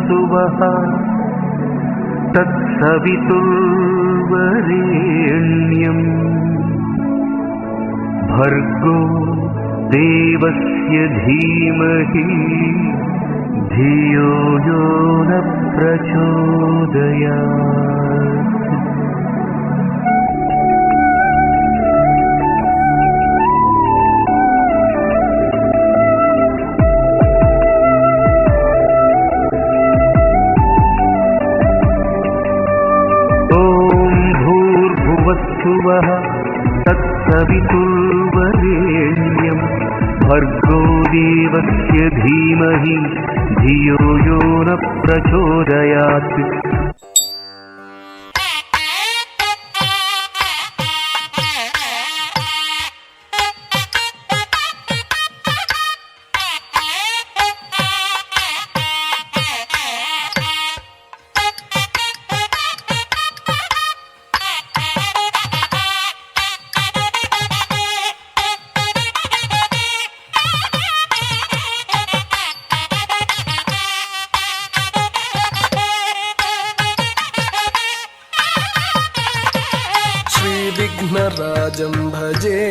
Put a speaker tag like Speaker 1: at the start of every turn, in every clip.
Speaker 1: भुवस्सुवः तत्सवितुर्वरेण्यम् भर्गो देवस्य धीमहि धियो यो न प्रचोदयात्। भुवः तत्सवितुर्वरेण्यं भर्गो देवस्य धीमहि धियो यो न प्रचोदयात्।
Speaker 2: विघ्नराजं भजे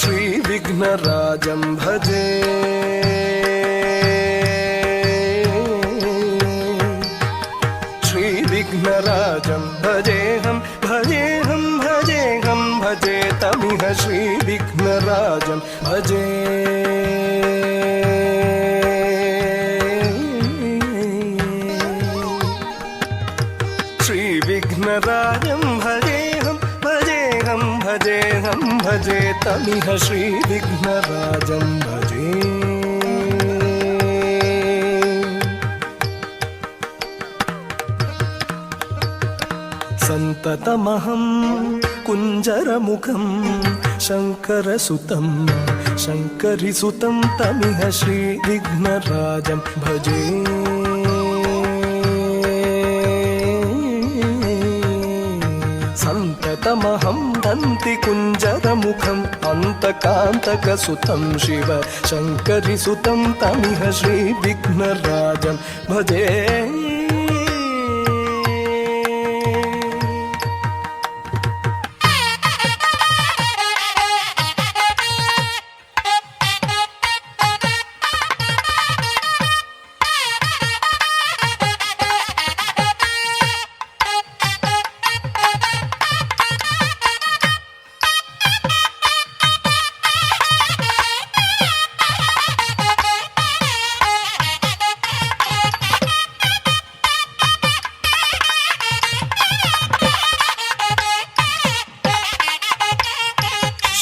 Speaker 2: श्रीविघ्नराजं भजे श्रीविघ्नराजं भजेऽहं भजेऽहं भजेऽहं भजे तमिह श्रीविघ्नराजं भजे। श्रीविघ्नराजं भजेऽहं भजेऽहं भजेऽहं भजे तमिह श्रीविघ्नराजं भजे। सन्ततमहं कुञ्जरमुखं शङ्करसुतं शङ्करिसुतं तमिह श्रीविघ्नराजं भजे। सन्ततमहं दन्तिकुञ्जरमुखम् अन्तकान्तकसुतं शिव शङ्करिसुतं तमिह श्रीविघ्नराजं भजे।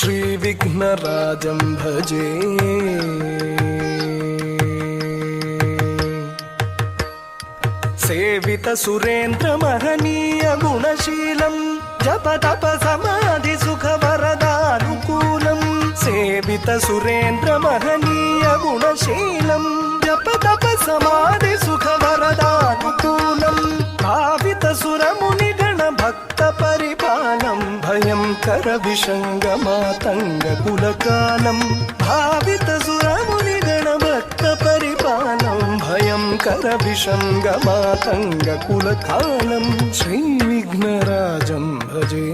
Speaker 2: श्रीविघ्नराजं भजे। सेवितसुरेन्द्रमहनीयगुणशीलं जपतपसमाधिसुखवरदानुकूलं सेवितसुरेन्द्रमहनीयगुणशीलं जपतपसमाधिसुखवरदानुकूलं भावितसुरमुनिगणभक्तपरिपालं भयङ्करविषङ्गमातङ्गकुलकालं भावितसुरमुनिगणभक्तपरिपालं भयङ्करविषङ्गमातङ्गकुलकालं श्रीविघ्नराजं भजे।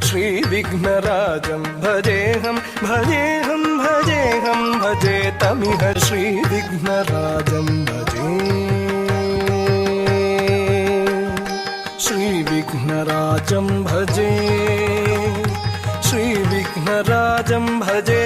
Speaker 2: श्रीविघ्नराजं भजेऽहं भजेऽहं भजेऽहं भजे तमिह श्रीविघ्नराजं भजे। श्रीविघ्नराजं भजे श्रीविघ्नराजं भजे।